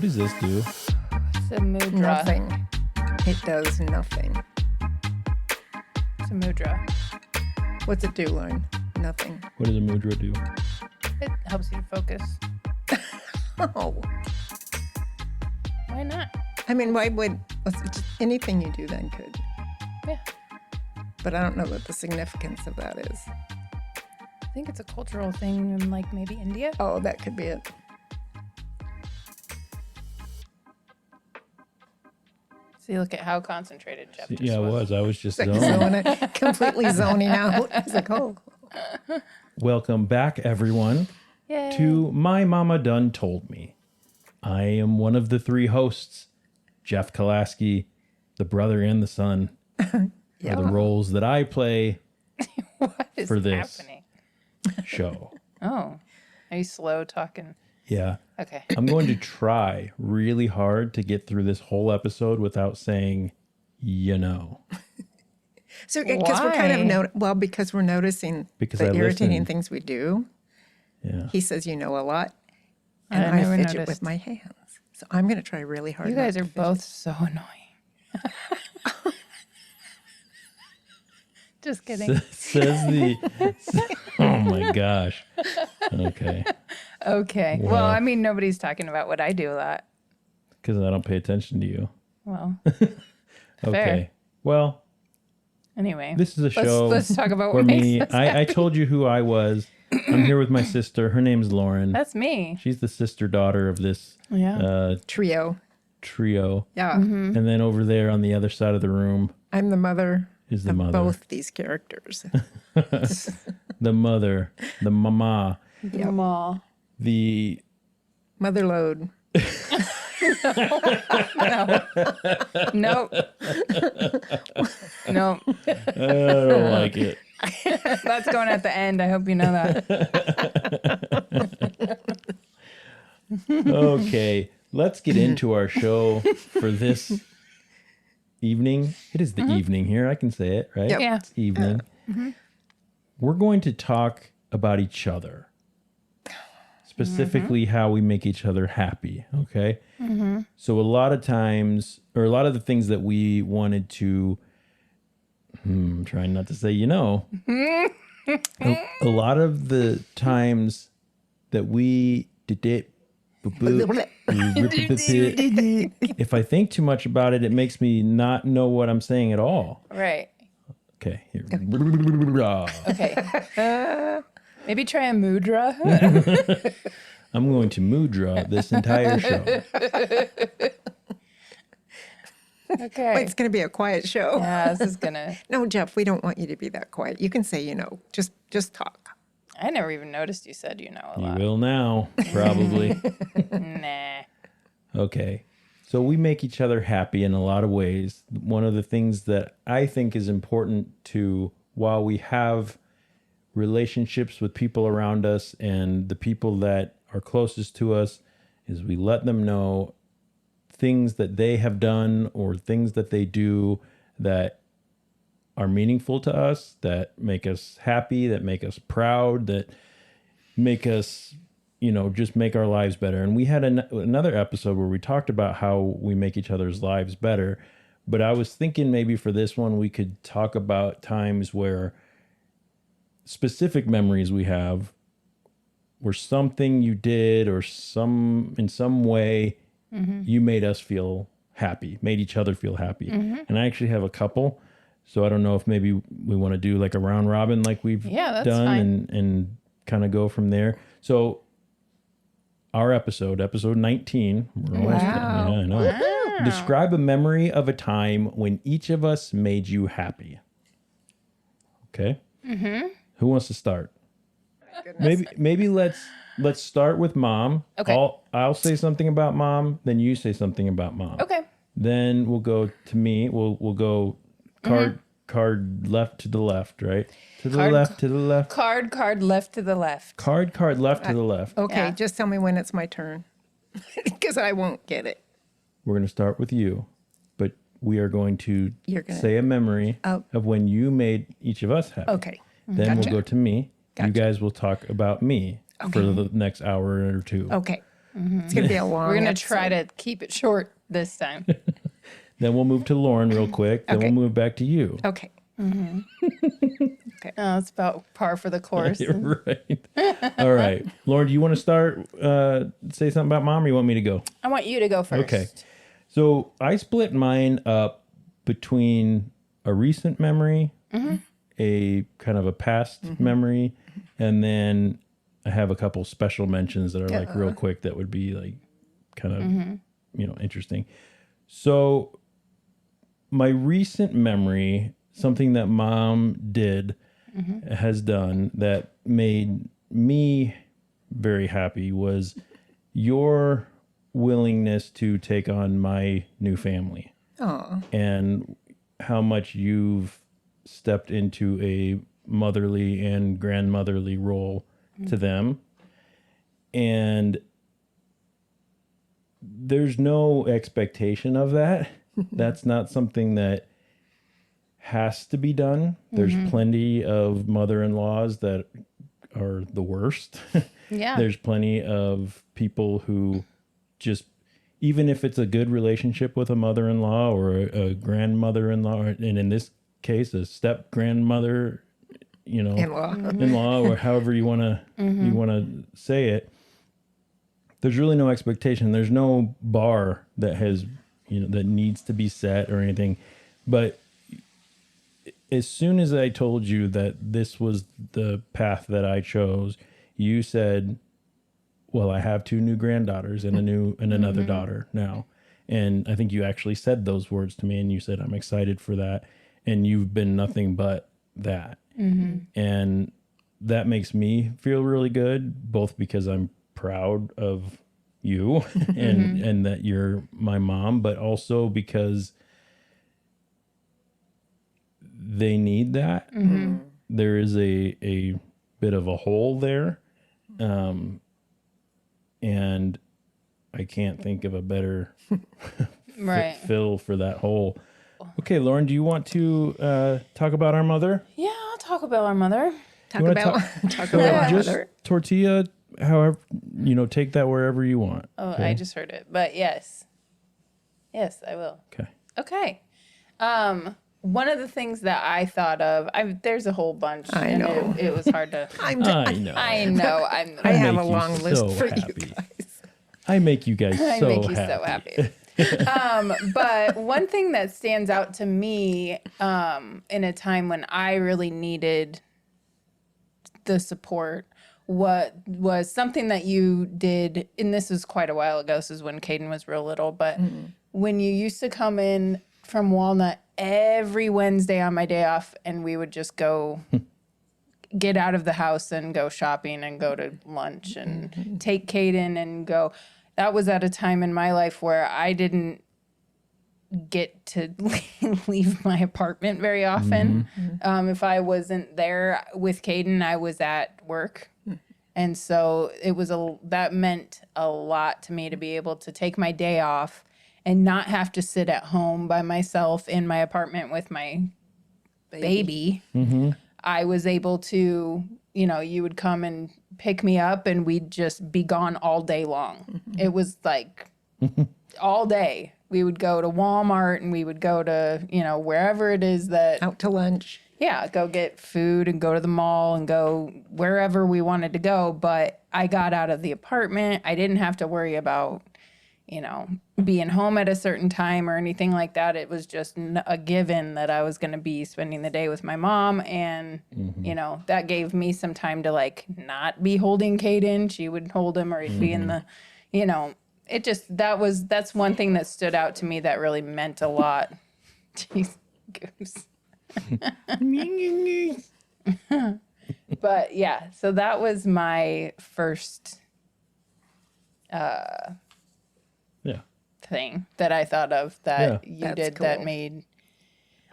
does this do? It's a mudra. Nothing. It does nothing. It's a mudra. What's it do, Lauren? Nothing. What does a mudra do? It helps you focus. Oh. Why not? I mean, why would just anything you do then could? Yeah. But I don't know what the significance of that is. I think it's a cultural thing in like maybe India. Oh, that could be it. See, look at how concentrated Jeff just Yeah, I was. I was just zoning. Completely zoning out. I was like, oh. Welcome back, everyone, Yay. to My Mama Done Told Me. I am one of the three hosts, Jeff Kolaski, the brother and the son, are the roles that I play What is for this happening? show. Oh, are you slow talking? Yeah. Okay. I'm going to try really hard to get through this whole episode without saying, you know. So, because we're kind of, because we're noticing Because the I irritating listen. things we do. Yeah. He says, you know a lot. And I I never fidget noticed. with my hands. So I'm going to try really hard. You not guys to are fidget. both so annoying. Just kidding. Says the. Oh my gosh. Okay. Okay. Wow. Well, I mean, nobody's talking about what I do a lot. Because I don't pay attention to you. Well, Okay. Fair. Well, anyway. this is a show Let's talk about where what makes us I told you who I was. I'm here with my sister. Her name's Lauren. That's me. She's the sister daughter of this Yeah. Trio. trio. Yeah. Mm-hmm. And then over there on the other side of the room I'm the mother is the of mother. both these characters. The mother, the mama, Mama. the Mother load. Nope. Nope. I don't like it. That's going at the end. I hope you know that. Okay, let's get into our show for this evening. It is the evening here. I can say it, right? Yep. Yeah. It's evening. We're going to talk about each other. Specifically how we make each other happy, okay? So a lot of times, or a lot of the things that we wanted to, I'm trying not to say, you know, a lot of the times that we did it, if I think too much about it, it makes me not know what I'm saying at all. Right. Okay, here. Okay. Maybe try a mudra. I'm going to mudra this entire show. Okay. It's going to be a quiet show. Yeah, this is gonna. No, Jeff, we don't want you to be that quiet. You can say, you know, just talk. I never even noticed you said you know a You lot. will now, probably. Nah. Okay. So we make each other happy in a lot of ways. One of the things that I think is important to, while we have relationships with people around us and the people that are closest to us, is we let them know things that they have done or things that they do that are meaningful to us, that make us happy, that make us proud, that make us, you know, just make our lives better. And we had another episode where we talked about how we make each other's lives better. But I was thinking maybe for this one, we could talk about times where specific memories we have where something you did or in some way you made us feel happy, made each other feel happy. And I actually have a couple. So I don't know if maybe we want to do like a round robin like we've That's done fine. and kind of go from there. So our episode 19. We're almost done. Yeah, I know. Wow. Describe a memory of a time when each of us made you happy. Okay. Who wants to start? Maybe let's start with mom. Okay. I'll say something about mom, then you say something about mom. Okay. Then we'll go to me. We'll go card left to the left, right? To the left, to the left. Card left to the left. Card left to the left. Okay, Yeah. just tell me when it's my turn. Because I won't get it. We're going to start with you, but we are going to You're gonna- say a memory Oh. of when you made each of us happy. Okay. Then Gotcha. we'll go to me. Gotcha. You guys will talk about me for the next hour or two. Okay. It's going to be a long We're going to episode. try to keep it short this time. Then we'll move to Lauren real quick. Then Okay. we'll move back to you. Okay. Oh, it's about par for the course. Right. All right. Lauren, do you want to start, say something about mom, or you want me to go? I want you to go first. Okay. So I split mine up between a recent memory, a kind of a past memory, and then I have a couple special mentions that are like real quick that would be like kind of, interesting. So my recent memory, something that mom did, has done that made me very happy was your willingness to take on my new family. Oh, And how much you've stepped into a motherly and grandmotherly role to them. And there's no expectation of that. That's not something that has to be done. There's plenty of mother-in-laws that are the worst. Yeah. There's plenty of people who just, even if it's a good relationship with a mother-in-law or a grandmother-in-law, and in this case, a step-grandmother, in-law. in-law, or however you want to say it, there's really no expectation. There's no bar that has, that needs to be set or anything. But as soon as I told you that this was the path that I chose, you said, well, I have 2 new granddaughters and another daughter now. And I think you actually said those words to me, and you said, I'm excited for that. And you've been nothing but that. And that makes me feel really good, both because I'm proud of you and that you're my mom, but also because they need that. There is a bit of a hole there. And I can't think of a better Right. fill for that hole. Okay, Lauren, do you want to talk about our mother? Yeah, I'll talk about our mother. Talk wanna about talk talk about Just mother. tortilla, however, take that wherever you want. Oh, Okay? I just heard it. But yes. Yes, I will. Okay. Okay. One of the things that I thought of, there's a whole bunch. I and know. it was hard to. I know. I know. I have make a you long list so for happy. you guys. I make you guys I so make you happy. so happy. But one thing that stands out to me in a time when I really needed the support, what was something that you did, and this was quite a while ago, this is when Caden was real little, but when you used to come in from Walnut every Wednesday on my day off, and we would just go get out of the house and go shopping and go to lunch and take Caden and go. That was at a time in my life where I didn't get to leave my apartment very often. If I wasn't there with Caden, I was at work. And so that meant a lot to me to be able to take my day off and not have to sit at home by myself in my apartment with my baby. I was able to, you would come and pick me up and we'd just be gone all day long. It was like all day. We would go to Walmart and we would go to, wherever it is that, Out to lunch. yeah, go get food and go to the mall and go wherever we wanted to go. But I got out of the apartment. I didn't have to worry about, being home at a certain time or anything like that. It was just a given that I was going to be spending the day with my mom. And, that gave me some time to not be holding Caden. She would hold him or he'd be in the, it just, that's one thing that stood out to me that really meant a lot. Jeez, Goose. But yeah, so that was my first thing that I thought of that you That's did that cool. made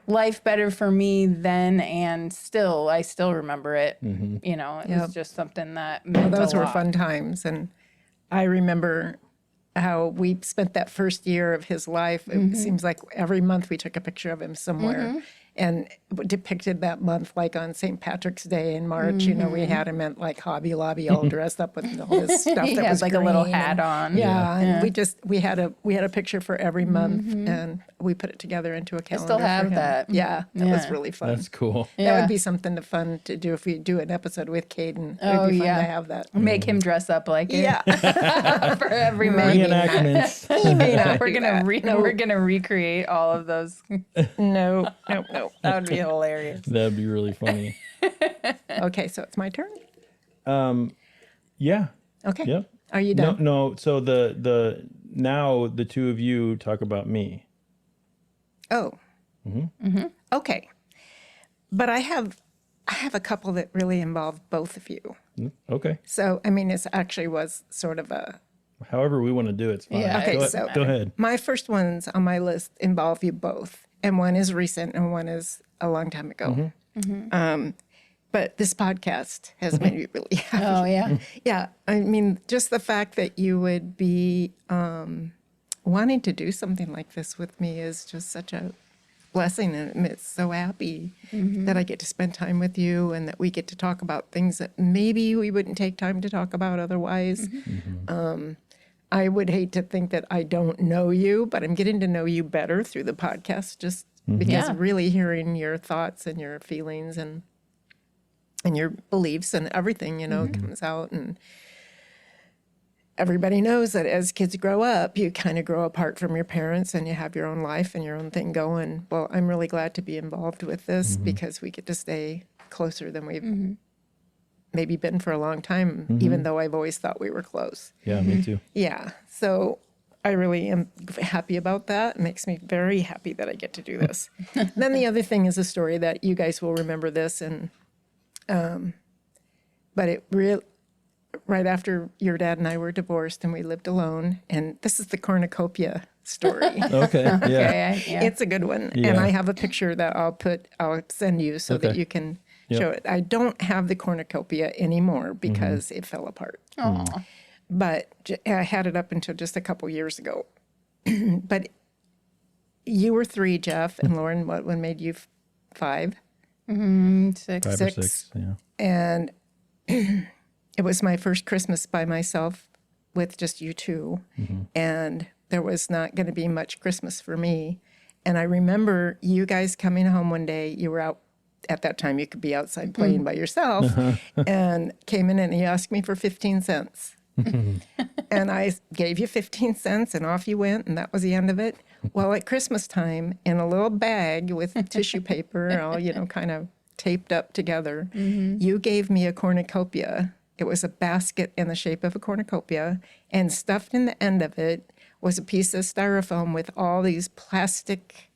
life better for me then, and I still remember it. It was just something that meant Those a were lot. fun times. And I remember how we spent that first year of his life. It seems like every month we took a picture of him somewhere. and depicted that month like on St. Patrick's Day in March. You know, we had him at like Hobby Lobby all dressed up with all this stuff He that had was like a little green hat and- on. Yeah, and we had a picture for every month, and we put it together into a calendar. still for have him. that. Yeah, that was Yeah. really fun. That's cool. That Yeah. would be something fun to do if we do an episode with Caden. It Oh, would be fun yeah. to have that. Make him dress up like it. Yeah, For every month. Reenactments. he may not. We're do gonna that. we're gonna recreate all of those. No. That would be hilarious. That'd be really funny. Okay, so it's my turn. Yeah. Okay. Yep. Are you done? No. So now the two of you talk about me. Oh. Okay. But I have a couple that really involve both of you. Okay. So I mean, it actually was sort of a. However we want to do it, it's fine. Yeah, Okay, go, so- go ahead. My first ones on my list involve you both, and one is recent and one is a long time ago. But this podcast has made me really happy. Oh yeah. Yeah, I mean, just the fact that you would be wanting to do something like this with me is just such a blessing, and it's so happy that I get to spend time with you and that we get to talk about things that maybe we wouldn't take time to talk about otherwise. I would hate to think that I don't know you, but I'm getting to know you better through the podcast just because Yeah. really hearing your thoughts and your feelings and your beliefs and everything, you know, comes out. And everybody knows that as kids grow up, you kind of grow apart from your parents and you have your own life and your own thing going. Well, I'm really glad to be involved with this because we get to stay closer than we've maybe been for a long time, even though I've always thought we were close. Yeah, me too. Yeah. So I really am happy about that. It makes me very happy that I get to do this. Then the other thing is a story that you guys will remember this, and but it right after your dad and I were divorced and we lived alone, and this is the cornucopia story. Okay. Yeah. Okay. Yeah. It's a good one, and Yeah. I have a picture that I'll send you so that Okay. you can Yep. show it. I don't have the cornucopia anymore because it fell apart. Aw. But I had it up until just a couple years ago. But you were 3, Jeff, and Lauren, what one made you 5? 6. 5 or Six. 6. Yeah. And it was my first Christmas by myself with just you two. And there was not going to be much Christmas for me. And I remember you guys coming home one day. You were out at that time, you could be outside playing by yourself, and came in and you asked me for 15 cents. And I gave you 15 cents and off you went, and that was the end of it. Well, at Christmas time, in a little bag with tissue paper, all, you know, kind of taped up together, you gave me a cornucopia. It was a basket in the shape of a cornucopia, and stuffed in the end of it was a piece of styrofoam with all these plastic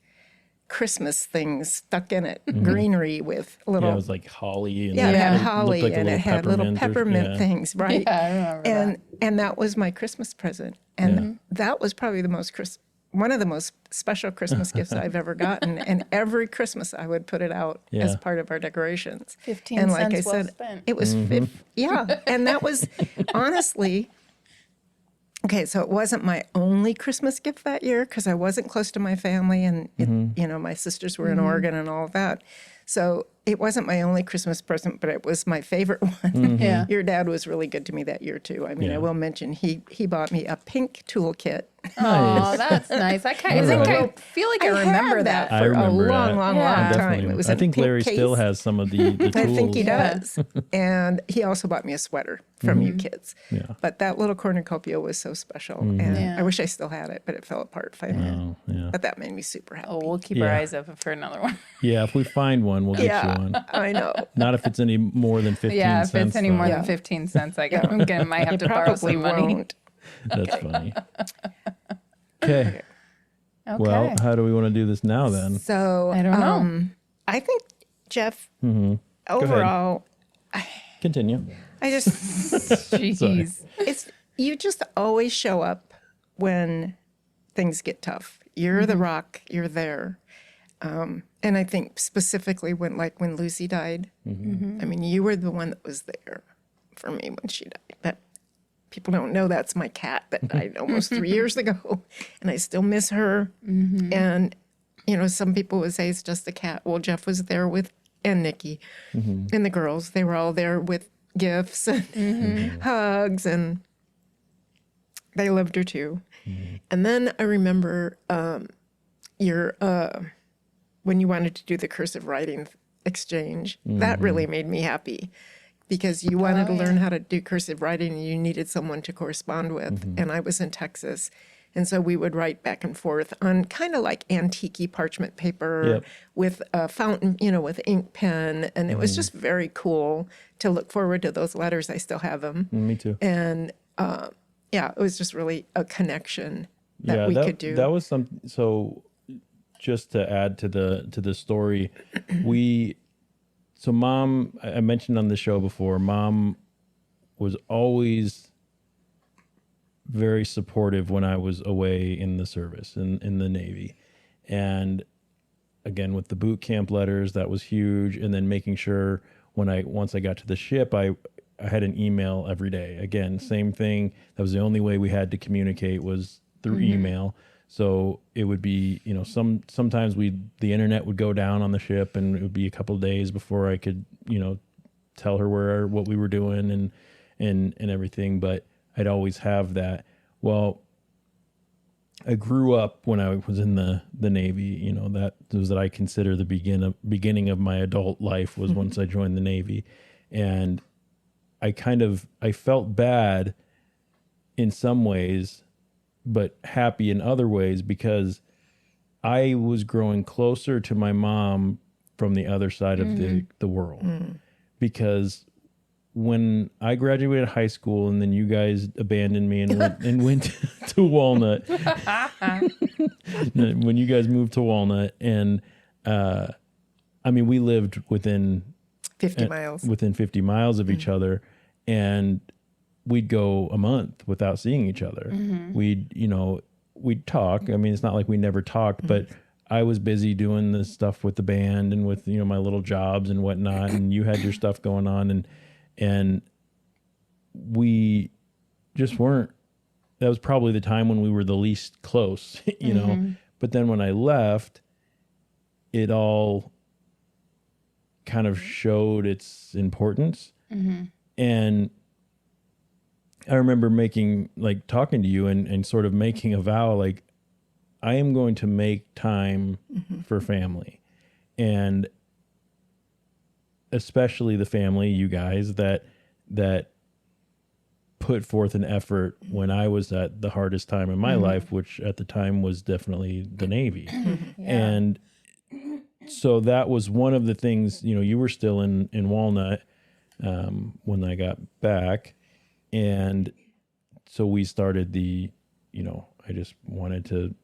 Christmas things stuck in it, greenery with little. Yeah, it was like holly. And Yeah, it had looked holly like a and it had little peppermint yeah. things, right? Yeah, I remember And that was my Christmas present, and that was probably one of the most special Christmas gifts I've ever gotten. And every Christmas I would put it out as Yeah. part of our decorations. 15 and like cents I well said, spent. it was yeah, and that was honestly. Okay, so it wasn't my only Christmas gift that year because I wasn't close to my family, and you know, my sisters were in Oregon and all of that. So it wasn't my only Christmas present, but it was my favorite one. Yeah. Your dad was really good to me that year too. I mean, Yeah. I will mention he bought me a pink toolkit. Oh, that's nice. I feel like I remember had that. for I remember a long, that. long, Yeah. long time. Definitely. It was I in a think pink Larry case. still has some of the tools. I think he Yeah. does. And he also bought me a sweater from you kids. Yeah. But that little cornucopia was so special. And Yeah. I wish I still had it, but it fell apart finally. Oh, yeah. But that made me super happy. Oh, we'll keep our Yeah. eyes open for another one. Yeah, if we find one, we'll get Yeah, you one. I know. Not if it's any more than 15 Yeah, if cents. it's any though. more Yeah. than 15 cents, might have to borrow Probably some money. won't. That's funny. Okay. Okay. Well, how do we want to do this now then? So I don't know. I think, Jeff, ahead. overall, Continue. I just Jeez. it's you just always show up when things get tough. You're the rock. You're there. And I think specifically when Lucy died, I mean, you were the one that was there for me when she died. But people don't know that's my cat that died almost 3 years ago, and I still miss her. And some people would say it's just the cat. Well, Jeff was there and Nikki and the girls. They were all there with gifts and hugs, and they loved her too. And then I remember your when you wanted to do the cursive writing exchange. That really made me happy because you wanted to learn how to do cursive writing and you needed someone to correspond with. And I was in Texas. And so we would write back and forth on kind of like antique parchment paper with a fountain, with ink pen. And it was just very cool to look forward to those letters. I still have them. Me too. And it was just really a connection that we could do. That was so just to add to the story, Mom, I mentioned on the show before, Mom was always very supportive when I was away in the service, in the Navy. And again, with the boot camp letters, that was huge. And then making sure once I got to the ship, I had an email every day. Again, same thing. That was the only way we had to communicate was through email. So it would be, sometimes the internet would go down on the ship and it would be a couple of days before I could, tell her what we were doing and everything. But I'd always have that. Well, I grew up when I was in the Navy, that I consider the beginning of my adult life was once I joined the Navy. And I felt bad in some ways, but happy in other ways because I was growing closer to my mom from the other side of the world. Because when I graduated high school and then you guys abandoned me and went to Walnut, when you guys moved to Walnut, and we lived within 50 miles. Within 50 miles of each other, and we'd go a month without seeing each other. We'd talk. It's not like we never talked, but I was busy doing this stuff with the band and with, my little jobs and whatnot. And you had your stuff going on and we just weren't, that was probably the time when we were the least close, but then when I left, it all kind of showed its importance. And I remember talking to you and sort of making a vow, like, I am going to make time for family. And especially the family, you guys, that put forth an effort when I was at the hardest time in my life, which at the time was definitely the Navy. And so that was one of the things, you were still in Walnut when I got back. And so we started I just wanted to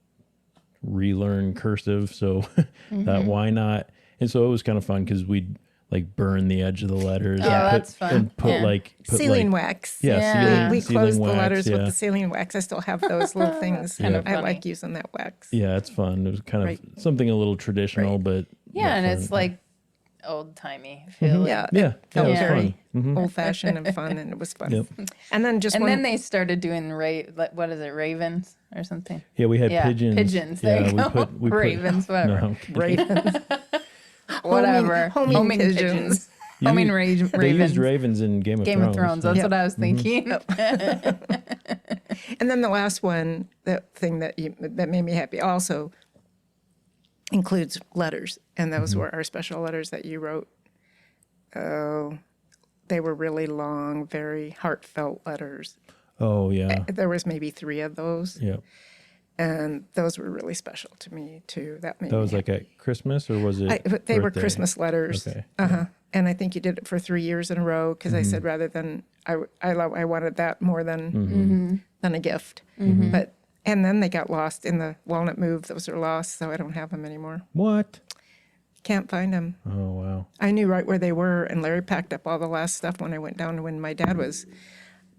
relearn cursive. So that why not? And so it was kind of fun because we'd burn the edge of the letters. That's fun. And put sealing wax. Yeah. We sealing closed wax, the letters with the sealing wax. I still have those little things. I like using that wax. Yeah, it's fun. It was kind of something a little traditional, but and fun. it's like old timey feeling. Yeah, it was very fun. old fashioned and fun, and it was fun. Yep. And then then they started doing what is it, ravens or something? Yeah, we had pigeons. Pigeons. There you go. We put ravens, whatever. No, ravens. Whatever. Homing pigeons. Ravens. They used ravens in Game of Thrones. That's what I was thinking. And then the last one, that thing that made me happy also includes letters. And those were our special letters that you wrote. Oh, they were really long, very heartfelt letters. Oh, yeah. There was maybe 3 of those. Yeah. And those were really special to me, too. That was like at Christmas, or was it They were birthday? Christmas letters. Okay. And I think you did it for 3 years in a row because I said rather than, I wanted that more than a gift. And then they got lost in the Walnut move. Those are lost, so I don't have them anymore. What? Can't find them. Oh, wow. I knew right where they were, and Larry packed up all the last stuff when I went down when my dad was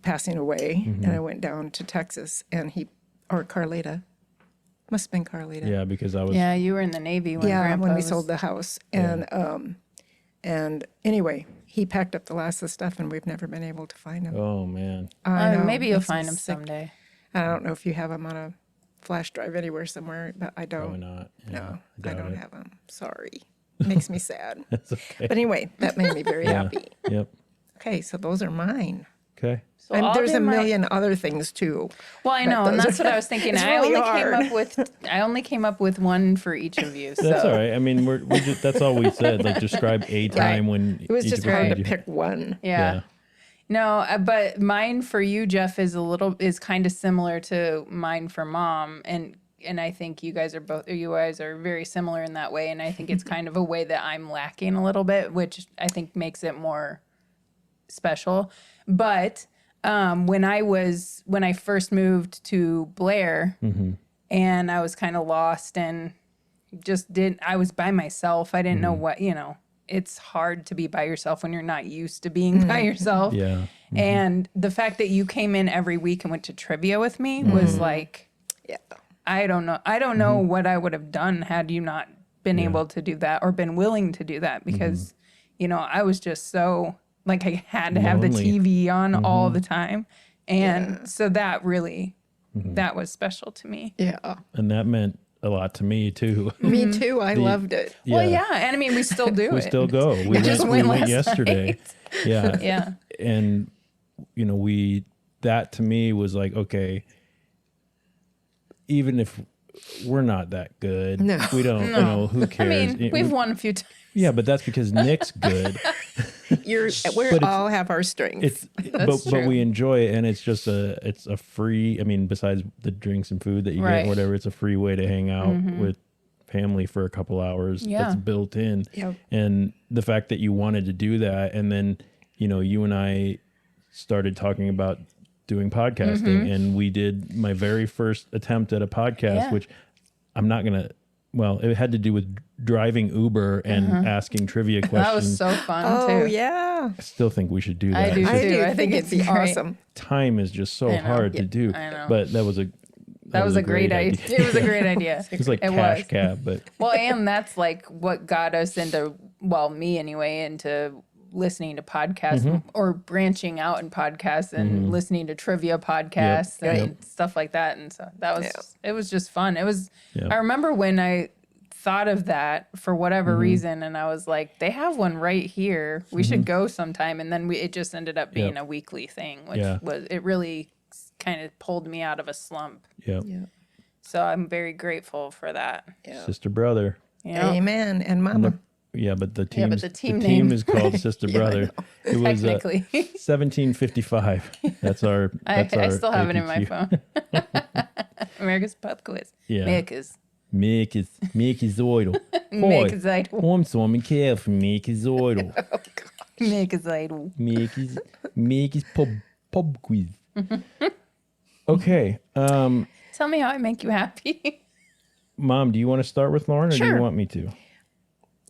passing away, and I went down to Texas, and or Carlita. Must have been Carlita. Yeah, because I was... Yeah, you were in the Navy when Grandpa when we was... sold the house. And anyway, he packed up the last of the stuff, and we've never been able to find him. Oh, man. I know. Maybe you'll Makes me find them sick. someday. I don't know if you have them on a flash drive anywhere somewhere, but I Probably don't. not. Yeah, No, I doubt don't it. have them. Sorry. Makes me sad. That's okay. But anyway, that made me very happy. Yep. Okay, so those are mine. Okay. So I'll There's do a my- million other things too. Well, I know, and those that's are- what I was thinking. it's I really only hard. came up with one for each of you. So. That's all right. I mean, we just, that's all we said. Like, describe a time when It was each just of us hard made to you- pick one. Yeah. No, but mine for you, Jeff, is kind of similar to mine for Mom, and I think you guys are very similar in that way, and I think it's kind of a way that I'm lacking a little bit, which I think makes it more special. But when I first moved to Blair, and I was kind of lost and I was by myself. I didn't know what, it's hard to be by yourself when you're not used to being by yourself. Yeah. And the fact that you came in every week and went to trivia with me was like, Yeah. I don't know. I don't know what I would have done had you not been able to do that or been willing to do that because, I was just so like I had to have the Lonely. TV on all the time. And so that really, that was special to me. Yeah. And that meant a lot to me too. Me too. I loved it. Well, yeah. And I mean, we still do We it. still go. We just went went last yesterday. night. Yeah. Yeah. And that to me was like, okay, even if we're not that good, No. we don't, who I cares? mean, we've won a few times. Yeah, but that's because Nick's good. We But all have our strengths. But true. we enjoy it, and it's just it's a free. I mean, besides the drinks and food that you Right. get, whatever, it's a free way to hang out with family for a couple hours. Yeah. That's built in. Yep. And the fact that you wanted to do that, and then you and I started talking about doing podcasting, and we did my very first attempt at a podcast, Yeah. which I'm not gonna. Well, it had to do with driving Uber and asking trivia questions. That was so fun, Oh, too. yeah. I still think we should do that. I do, It's I just- too. do I think it'd be it's great. awesome. time is just so know. hard to do. I know. But that was a great idea. It was a great idea. It's like It cash was. cab, but Well, and that's like what got us into, me anyway, into listening to podcasts or branching out in podcasts and listening to trivia podcasts and stuff like that. And so that was, it was just fun. It was, I remember when I thought of that for whatever reason, and I was like, they have one right here. We should go sometime. And then it just ended up being a weekly thing, which it really kind of pulled me out of a slump. yeah. So I'm very grateful for that. Sister brother. Yeah. Amen. And Mama. Yeah, but the team, but the team name. is called Sister Brother. It was Technically. 1755. That's our. I That's our still have it in my APQ. phone. America's Pub Quiz. Yeah. America's. Mycket idol. Mycket idol. Om så mycket för mycket idol. America's idol. Mycket pub quiz. Okay. Tell me how I make you happy. Mom, do you want to start with Lauren, or do Sure. you want me to?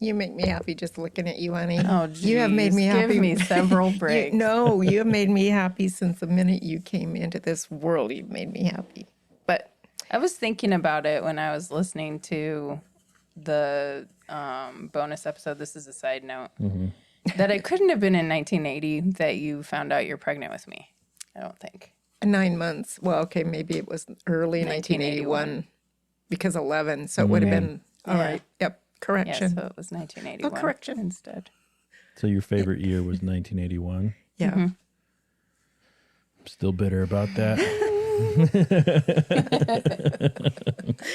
You make me happy just looking at you, honey. Oh, You have made me geez. happy. Give me several breaks. No, you have made me happy since the minute you came into this world. You've made me happy. But I was thinking about it when I was listening to the bonus episode. This is a side note. That it couldn't have been in 1980 that you found out you're pregnant with me. I don't think. 9 months. Well, okay, maybe it was early 1981 because 11. So it would have been, all Yeah. right. Yep. Yeah, Correction. so it was 1981. Oh, correction. Instead. So your favorite year was 1981. Yeah. I'm still bitter about that.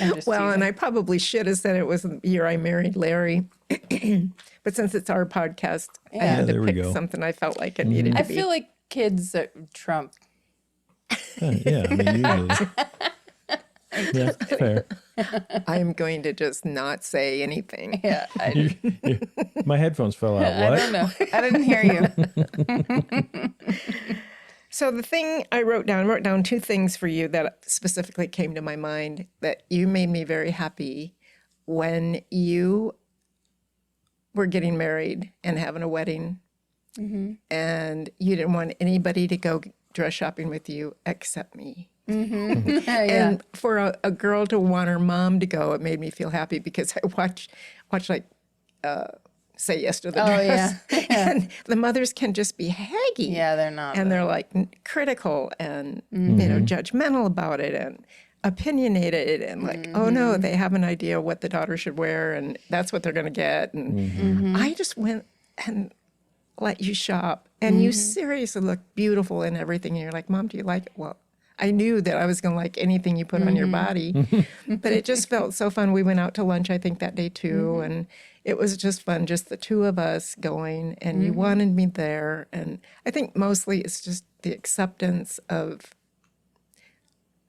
I'm just Well, teasing. and I probably should have said it was the year I married Larry. But since it's our podcast, I had there to we pick go. something I felt like it needed to I be. feel like kids trump. Yeah, I mean, usually. Yeah, fair. I'm going to just not say anything. Yeah, I My headphones fell out. I What? don't know. I didn't hear you. So the thing I wrote down 2 things for you that specifically came to my mind that you made me very happy when you were getting married and having a wedding, and you didn't want anybody to go dress shopping with you except me. Yeah. And for a girl to want her mom to go, it made me feel happy because I watch like Say Yes to the Oh, Dress. yeah. And the mothers can just be haggy. Yeah, they're not. And they're like critical and, judgmental about it. And opinionated and like, oh no, they have an idea what the daughter should wear and that's what they're going to get. And I just went and let you shop and you seriously look beautiful in everything. And you're like, Mom, do you like it? Well, I knew that I was going to like anything you put on your body, but it just felt so fun. We went out to lunch, I think, that day too. And it was just fun, just the two of us going, and you wanted me there. And I think mostly it's just the acceptance of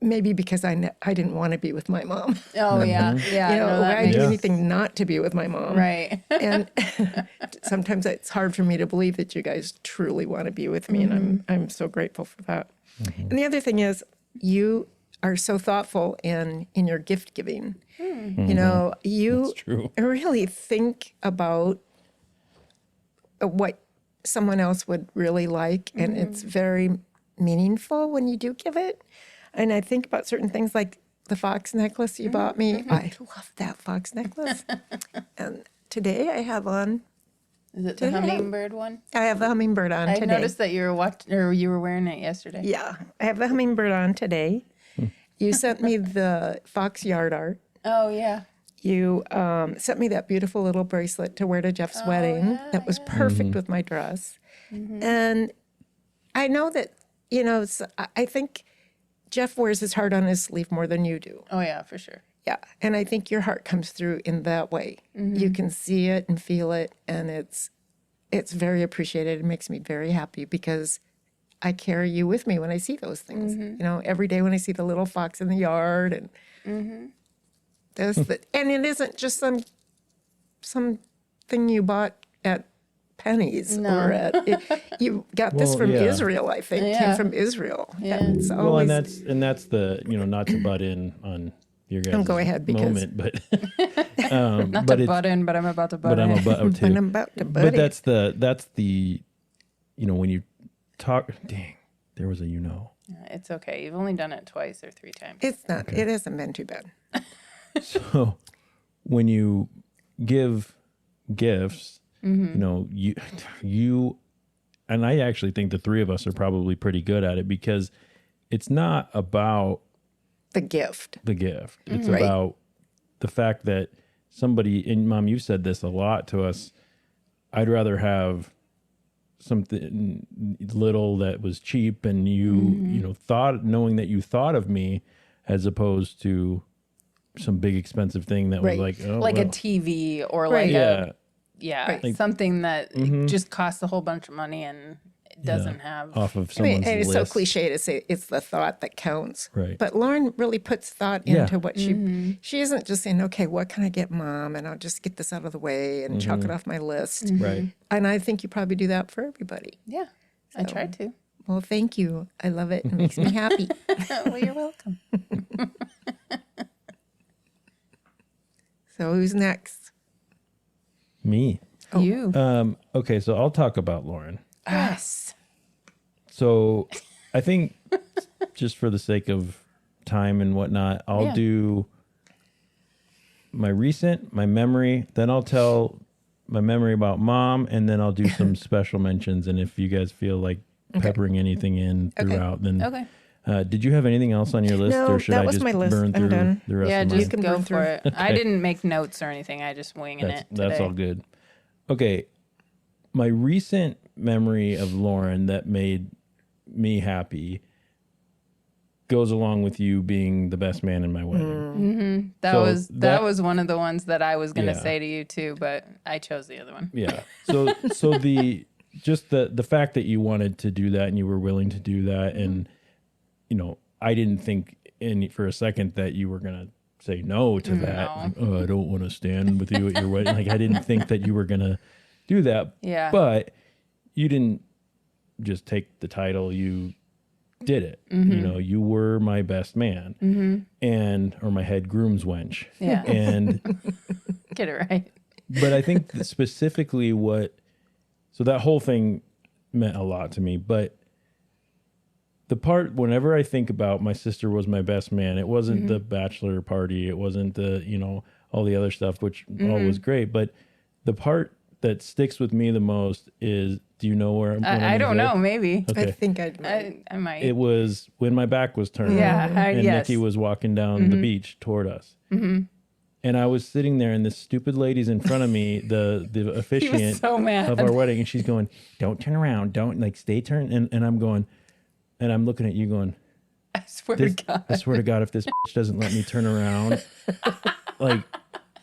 maybe because I didn't want to be with my mom. Oh yeah, yeah. You know, no, that I do makes, anything not to be with my mom. right. And sometimes it's hard for me to believe that you guys truly want to be with me, and I'm so grateful for that. And the other thing is, you are so thoughtful in your gift giving. You know, you That's true. really think about what someone else would really like, and it's very meaningful when you do give it. And I think about certain things like the fox necklace you bought me. I love that fox necklace. And today I have on, Is it the hummingbird one? I have the hummingbird on I today. noticed that you were watching, or you were wearing it yesterday. Yeah, I have the hummingbird on today. You sent me the fox yard art. Oh yeah. You sent me that beautiful little bracelet to wear to Jeff's wedding that was perfect with my dress. And I know that, you know, I think Jeff wears his heart on his sleeve more than you do. Oh yeah, for sure. Yeah. And I think your heart comes through in that way. You can see it and feel it, and it's very appreciated. It makes me very happy because I carry you with me when I see those things. You know, every day when I see the little fox in the yard, and and it isn't just some thing you bought at Penny's or you got this Well, from yeah. Israel, I think. Yeah. Came from Israel. Yeah. It's Well, always, and that's the, you know, not to butt in on your guys' go ahead, because- moment, but Not but to it's, butt in, but I'm about to butt but I'm in. about when to. I'm about to But buddy. that's the, you know, when you talk. Dang, there was a you know. It's okay. You've only done it twice or 3 times. It's not. It hasn't been too bad. So when you give gifts, you know, you and I actually think the three of us are probably pretty good at it because it's not about The gift. the gift. It's Right. about the fact that somebody, and Mom, you said this a lot to us. I'd rather have something little that was cheap and you know, knowing that you thought of me as opposed to some big expensive thing that Right. was like, oh, like well. a TV or Right. like Yeah. yeah, something that just costs a whole bunch of money and it doesn't have. Off of I mean, someone's and it's list. so cliche to say it's the thought that counts. Right. But Lauren really puts thought Yeah. into what she isn't just saying, okay, what can I get Mom? And I'll just get this out of the way and chalk it off my list. Right. And I think you probably do that for everybody. Yeah, I tried to. Well, thank you. I love it. It makes me happy. Well, you're welcome. So who's next? Me. You. Okay, so I'll talk about Lauren. Yes. So I think just for the sake of time and whatnot, I'll Yeah. do my recent, my memory, then I'll tell my memory about Mom, and then I'll do some special mentions. And if you guys feel like peppering anything in throughout, then Okay. Did you have anything else on your list, No, or should that I was just my list. burn I'm through done. the rest Yeah, of mine? just can go burn for through. it. I didn't make notes or anything. I just winging it today. That's all good. Okay. My recent memory of Lauren that made me happy goes along with you being the best man in my wedding. That So was that- was one of the ones that I was gonna Yeah. say to you too, but I chose the other one. Yeah. So the just the fact that you wanted to do that and you were willing to do that, and you know, I didn't think for a second that you were gonna say no to that. No. Like, oh, I don't want to stand with you at your wedding. Like I didn't think that you were gonna do that. Yeah. But you didn't just take the title. You did it. You know, you were my best man, or my head groom's wench. Yeah. And Get it right. but I think that specifically so that whole thing meant a lot to me. But the part, whenever I think about my sister was my best man, it wasn't the bachelor party. It wasn't the, you know, all the other stuff, which all was great. But the part that sticks with me the most is Do you know where? I don't know. Maybe. I Okay. think I'd. I might. It was when my back was turned. Yeah, and yes. Nikki was walking down the beach toward us. And I was sitting there, and this stupid lady's in front of me, the he officiant was so mad. of our wedding, and she's going, "Don't turn around, don't like stay turned." And I'm going, and I'm looking at you, going, I swear to God. I swear to God, if this bitch doesn't let me turn around,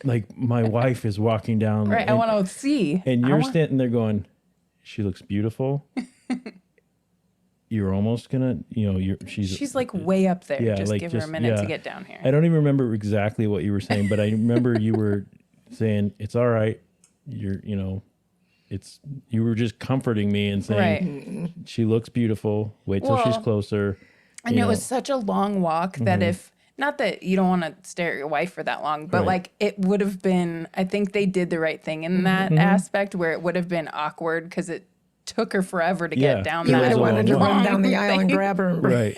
like my wife is walking down, Right. I and, want to see. and I you're want- standing there going, "She looks beautiful." You're almost gonna, She's like way up there. Yeah, Just like give her a just- minute to yeah. get down here. I don't even remember exactly what you were saying, but I remember you were saying, "It's all right." You were just comforting me and saying, Right. "She looks beautiful. Wait till she's Well, closer." And you it know. was such a long walk that if, not that you don't want to stare at your wife for that long, but Right. like it would have been, I think they did the right thing in that aspect where it would have been awkward because it took her forever to Yeah. get down It You was would that have a wanted to long run walk. down the aisle and grab her and Right.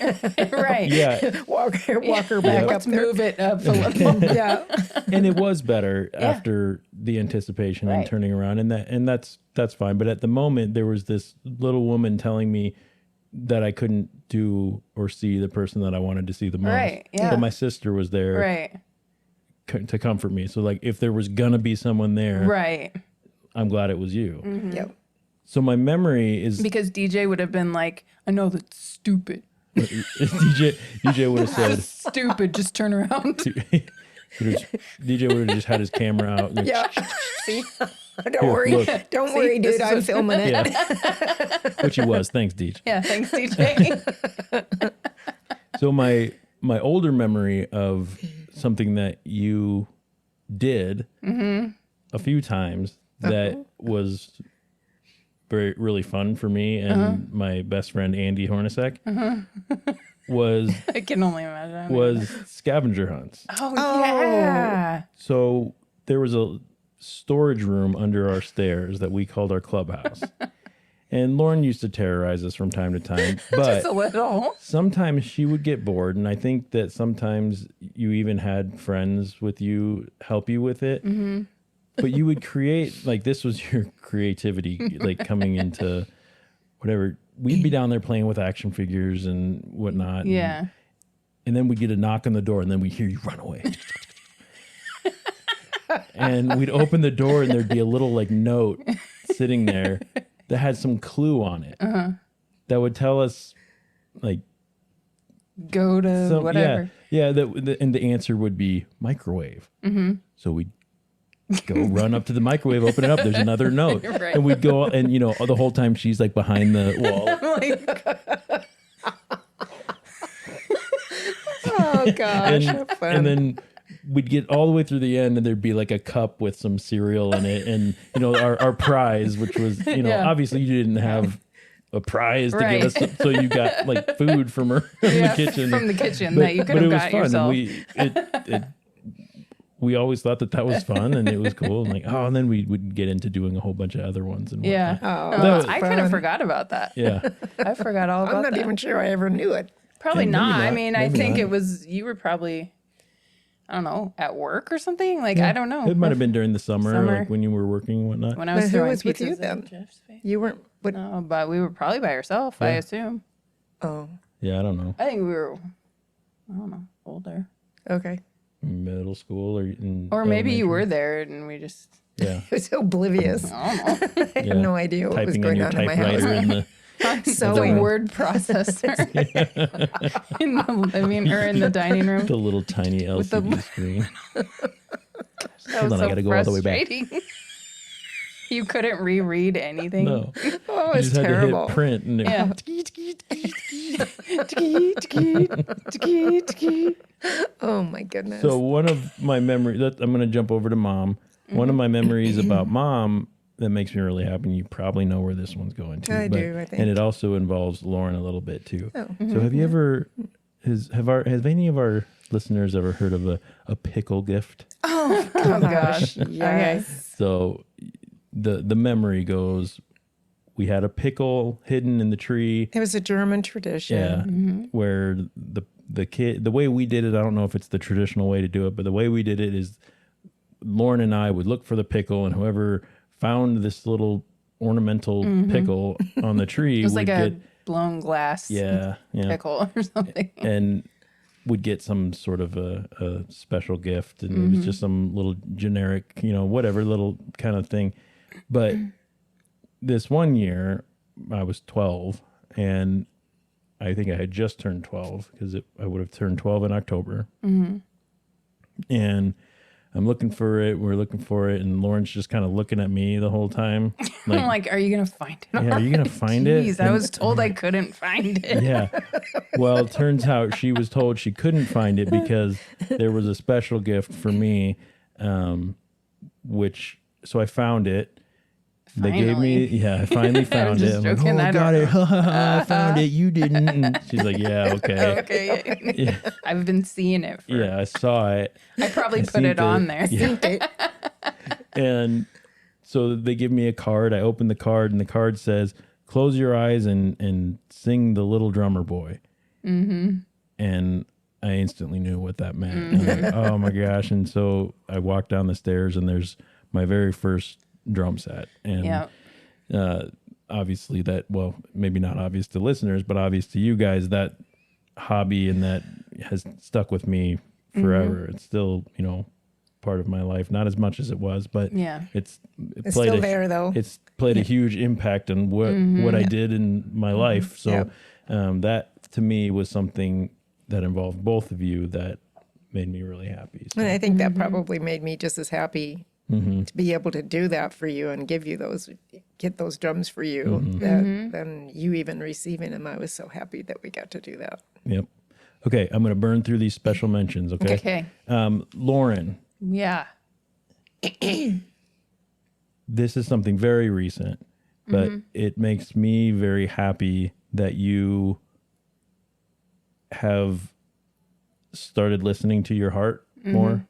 right. Yeah. walk her back up Let's there. move it up a little. Yeah. And it was better after the anticipation and Right. turning around, and that's fine. But at the moment, there was this little woman telling me that I couldn't do or see the person that I wanted to see the most. Right, yeah. But my sister was there Right. to comfort me. So like, if there was gonna be someone there, Right. I'm glad it was you. Yep. So my memory is Because DJ would have been like, I know that's stupid. DJ would have said. Stupid. Just turn around. DJ would have just had his camera out. And Yeah. See? Don't worry. look. Don't worry, this dude. is I'm a- filming it. Yeah. Which he was. Thanks, DJ. Yeah. Thanks, DJ. So my older memory of something that you did a few times that was really fun for me and my best friend Andy Hornacek was I can only imagine. was scavenger hunts. Oh, yeah. So there was a storage room under our stairs that we called our clubhouse. And Lauren used to terrorize us from time to time, but Just a little. sometimes she would get bored, and I think that sometimes you even had friends with you help you with it. But you would create, like, this was your creativity, like coming into whatever. We'd be down there playing with action figures and whatnot. Yeah. And then we'd get a knock on the door, and then we'd hear you run away. And we'd open the door, and there'd be a little like note sitting there that had some clue on it that would tell us, like, Go to some, whatever. yeah. And the answer would be microwave. So we'd go run up to the microwave, open it up. There's another note, Right. and we'd go, and the whole time she's like behind the wall. Like, Oh gosh. And then we'd get all the way through the end, and there'd be like a cup with some cereal in it, and our prize, which was Yeah. obviously you didn't have a prize to Right. give us, so you got like food from her from yeah, the kitchen. From the kitchen But- that you could but have it was got fun, yourself. and we always thought that was fun, and it was cool, and and then we would get into doing a whole bunch of other ones and Yeah. whatnot. Oh, That was I kind of fun. forgot about that. Yeah. I forgot all I'm about not that. even sure I ever knew it. Probably Yeah, maybe not. I not. mean, I Maybe think not. it was, you were probably, I don't know, at work or something. Like, I don't know. It might have been during the summer, Summer. like when you were working and whatnot. When I was But who throwing was with you pizzas then? in Jeff's face. You weren't. What? No, but we were probably by ourselves, I Yeah. assume. Oh. Yeah, I don't know. I think we were, I don't know, older. Okay. Middle school Or maybe you elementary. were there and we just, Yeah. I was oblivious. I don't know. I had Yeah. no idea what was Typing on going your on in my house. typewriter in the So the we- word processor in the living or in the dining room. the little tiny the- LCD screen. That Hold was on, I so gotta go all the way back. frustrating. You couldn't reread anything. No, Oh, you it's just had to terrible. hit print, and it, Yeah. Oh my goodness. So one of my memories, I'm going to jump over to mom. One of my memories about mom that makes me really happy, and you probably know where this one's going to. I do, I think. And it also involves Lauren a little bit too. Oh. So have you ever, have any of our listeners ever heard of a pickle gift? oh gosh. Yes. So the memory goes, we had a pickle hidden in the tree. It was a German tradition. Yeah, where the way we did it, I don't know if it's the traditional way to do it, but the way we did it is Lauren and I would look for the pickle, and whoever found this little ornamental pickle on the tree It was would like a get blown glass pickle or something. and would get some sort of a special gift, and it was just some little generic, whatever little kind of thing. But this one year I was 12, and I think I had just turned 12 because I would have turned 12 in October. And I'm looking for it. We're looking for it. And Lauren's just kind of looking at me the whole time. I'm like, are you going to find it? Yeah, are you going to find it? Jeez, I was told I couldn't find it. Yeah. Well, it turns out she was told she couldn't find it because there was a special gift for me, so I found it. They gave me, I finally found it. I'm like, joking, I got it. I found it. You didn't. And she's like, yeah, okay. Okay. Yeah. I've been seeing it. Yeah, I saw it. I probably put seen it on there. Yeah. And so they give me a card. I open the card, and the card says, close your eyes and sing The Little Drummer Boy. And I instantly knew what that meant. And I'm like, oh my gosh. And so I walked down the stairs, and there's my very first drum set. And obviously maybe not obvious to listeners, but obvious to you guys, that hobby and that has stuck with me forever. It's still, part of my life, not as much as it was, but it's still there though. It's played a huge impact on what I did in my life. So that to me was something that involved both of you that made me really happy. So. And I think that probably made me just as happy to be able to do that for you and get those drums for you than you even receiving them. I was so happy that we got to do that. Yep. Okay, I'm going to burn through these special mentions, okay? Okay. Lauren. Yeah. This is something very recent, but it makes me very happy that you have started listening to your heart more,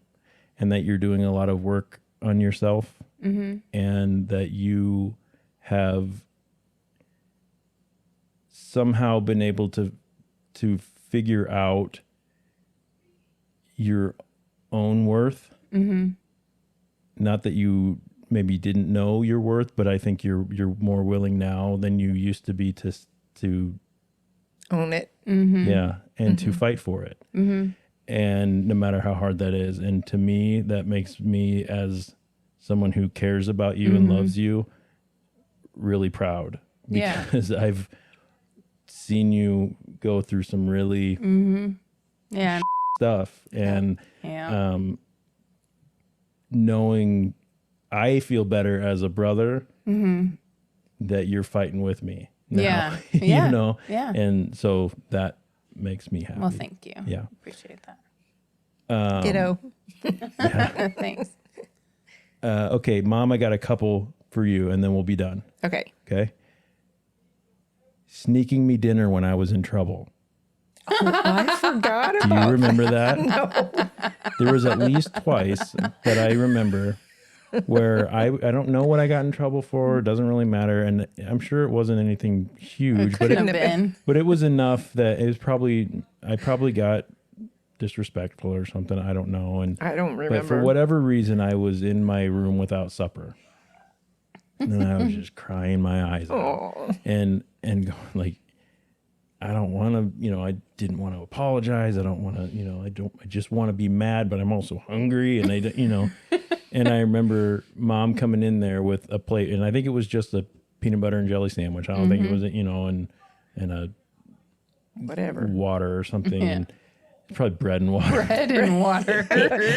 and that you're doing a lot of work on yourself, and that you have somehow been able to figure out your own worth. Not that you maybe didn't know your worth, but I think you're more willing now than you used to be to Own it. and to fight for it. And no matter how hard that is. And to me, that makes me, as someone who cares about you and loves you, really proud, because I've seen you go through some really stuff, and knowing I feel better as a brother that you're fighting with me now, and so that makes me happy. Well, thank you. Yeah. Appreciate that. Ditto. Thanks. Okay, Mom, I got a couple for you, and then we'll be done. Okay. Okay. Sneaking me dinner when I was in trouble. I forgot Do you remember that? No. There was at least twice that I remember where I don't know what I got in trouble for. It doesn't really matter. And I'm sure it wasn't anything huge, but Couldn't have been. it was enough that I probably got disrespectful or something. I don't know. And I don't remember. But for whatever reason, I was in my room without supper. And I was just crying my eyes out. And going like, I don't want to, I didn't want to apologize. I don't want to, I just want to be mad, but I'm also hungry. And and I remember Mom coming in there with a plate, and I think it was just a peanut butter and jelly sandwich. I don't think it was, and a whatever water or something. Yeah. And probably bread and water. Bread and water.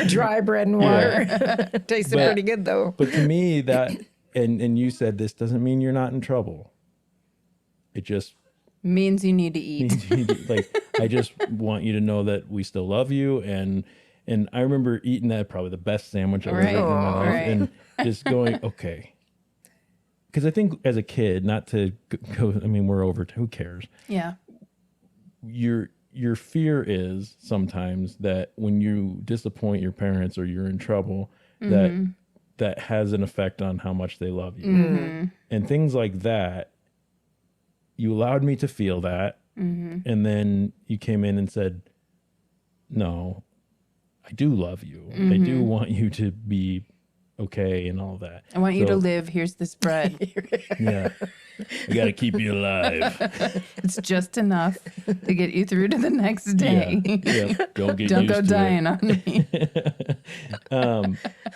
Dry bread and water. Tasted pretty good though. But to me that, and you said this doesn't mean you're not in trouble. It just means you need to eat. Like, I just want you to know that we still love you. And I remember eating that, probably the best sandwich I've ever eaten in my life. Right. And just going, okay. Because I think as a kid, not to go, I mean, we're over, who cares? Yeah. Your fear is sometimes that when you disappoint your parents or you're in trouble, that has an effect on how much they love you. And things like that. You allowed me to feel that. And then you came in and said, no, I do love you. I do want you to be okay and all that. I want you to So, live. Here's this bread. Yeah. I got to keep you alive. It's just enough to get you through to the next day. Yeah. Don't get Don't used go to dying on me.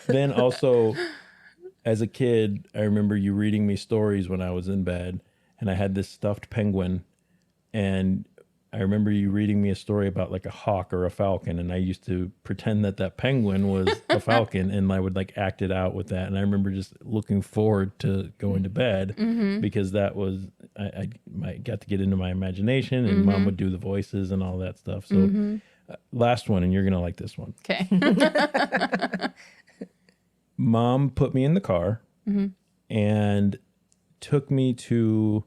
Then also, as a kid, I remember you reading me stories when I was in bed, and I had this stuffed penguin, and I remember you reading me a story about like a hawk or a falcon, and I used to pretend that penguin was a falcon, and I would like act it out with that. And I remember just looking forward to going to bed because that was I got to get into my imagination, and Mom would do the voices and all that stuff. So last one, and you're gonna like this one. Okay. Mom put me in the car and took me to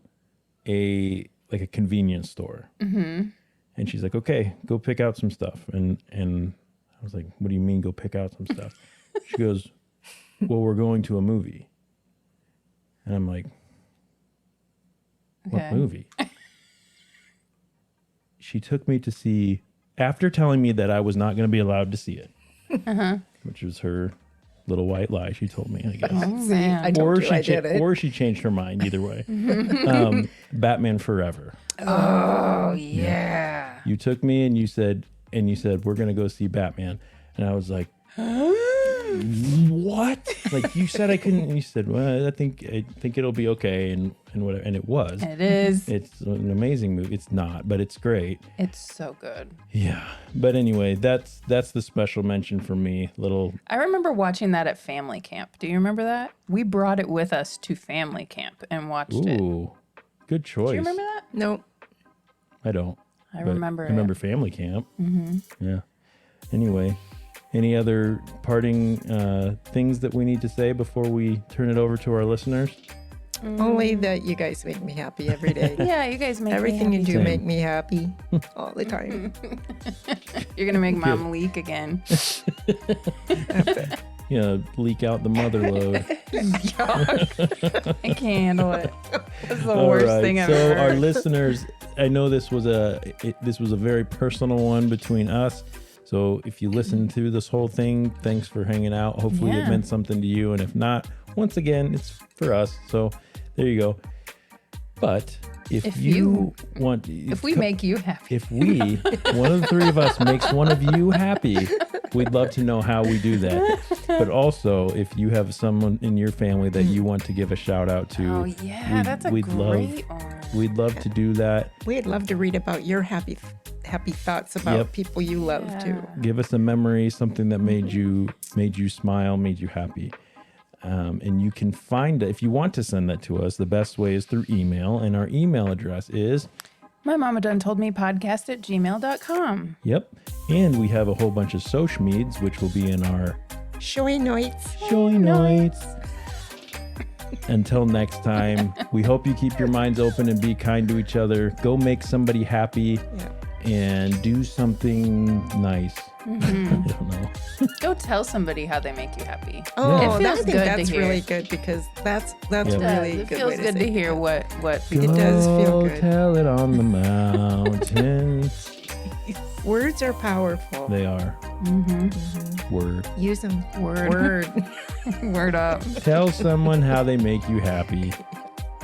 a convenience store. And she's like, okay, go pick out some stuff. And I was like, what do you mean go pick out some stuff? She goes, well, we're going to a movie. And I'm like, what Okay. movie? She took me to see, after telling me that I was not going to be allowed to see it, which was her little white lie she told me, I guess. Oh, man. I told you I did it. Or she changed her mind, either way. Batman Forever. Oh, yeah. You took me and you said we're gonna go see Batman, and I was like, what? Like, you said I couldn't, and you said, well, I think it'll be okay, and whatever, and it was. It is. It's an amazing movie. It's not, but it's great. It's so good. Yeah. But anyway, that's the special mention for me. I remember watching that at family camp. Do you remember that? We brought it with us to family camp and watched it. Ooh, good choice. Do you remember that? No. I don't. I but remember I remember it. family camp. Yeah. Anyway, any other parting things that we need to say before we turn it over to our listeners? Only that you guys make me happy every day. Yeah, you guys make Everything me you happy. do Same. make me happy all the time. You're going to make Mom leak again. You know, leak out the mother load. I can't handle it. That's the All worst right, thing I've so ever our heard. listeners, I know this was a very personal one between us. So if you listened to this whole thing, thanks for hanging out. Hopefully it Yeah. meant something to you. And if not, once again, it's for us. So there you go. But if you want, If we make you happy. if we, one of the three of us makes one of you happy, we'd love to know how we do that. But also, if you have someone in your family that you want to give a shout out to, Oh, yeah, that's a we'd great one. we'd love to do that. We'd love to read about your happy thoughts about Yep. people you love too. Give us a memory, something that made you smile, made you happy. And you can find it if you want to send that to us. The best way is through email, and our email address is My mama done told me podcast at gmail.com. yep. And we have a whole bunch of social medias, which will be in our Showy nights. showy notes. Until next time, we hope you keep your minds open and be kind to each other. Go make somebody happy Yeah. and do something nice. I don't know. Go tell somebody how they make you happy. Oh, It feels I think good to that's hear. really good because that's Yeah. really It a good feels way good to say hear it. what people It does feel Go good. Tell it on the mountain. Words are powerful. They are. Word. Use them. Word. Word up. Tell someone how they make you happy.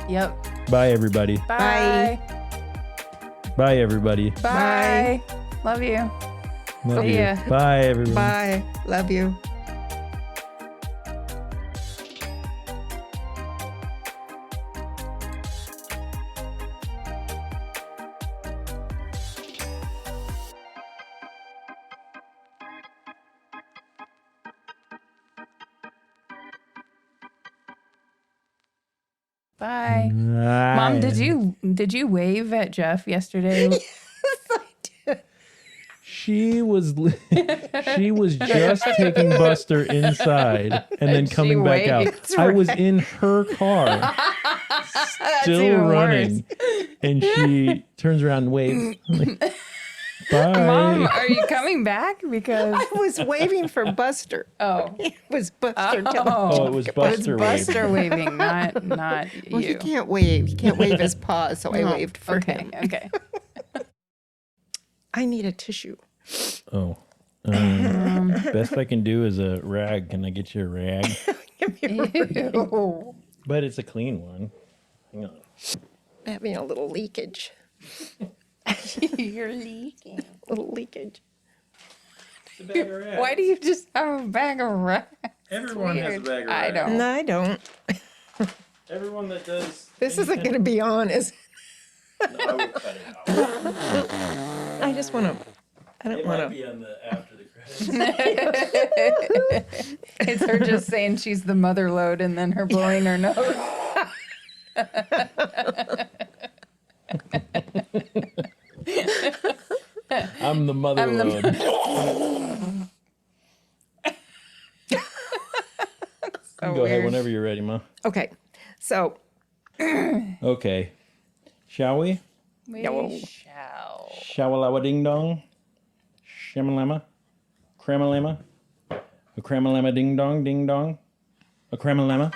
Yep. Bye, everybody. Bye. Bye, everybody. Bye. Love you. Love See you. ya. Bye, everyone. Bye. Love you. Bye. Bye. Mom, did you wave at Jeff yesterday? She was just taking Buster inside and then And she coming back out. waved. I was in her car, still even running, and she turns around and waves. I'm like, bye. Mom, are you coming back? Because I was waving for Buster. oh, It was Buster. telling Oh, it was it's Buster waving. Buster waving, not Well, he you. can't wave. He can't wave his paws, so I Oh, waved for okay, him. okay. I need a tissue. Oh, Best I can do is a rag. Can I get you a rag? Give me a break. Ew. But it's a clean one. Hang on. Having a little leakage. You're leaking. Little leakage. It's a bag of rags. Why do you just have a bag of rags? Everyone has a Weird. bag of I rags. don't. No, I don't. Everyone that does. This isn't going to be on, is No, I would cut it out. I just want to. I don't It want might to. be on the after the credits. It's her just saying she's the mother load and then her blowing her nose. I'm the mother I'm the- load. So Go ahead weird. whenever you're ready, Ma. Okay. So, Okay. Shall we? We Yo. shall. Shawalawa ding dong. Shamalama. Cramalama. A cramalama ding dong ding dong. A cramalama.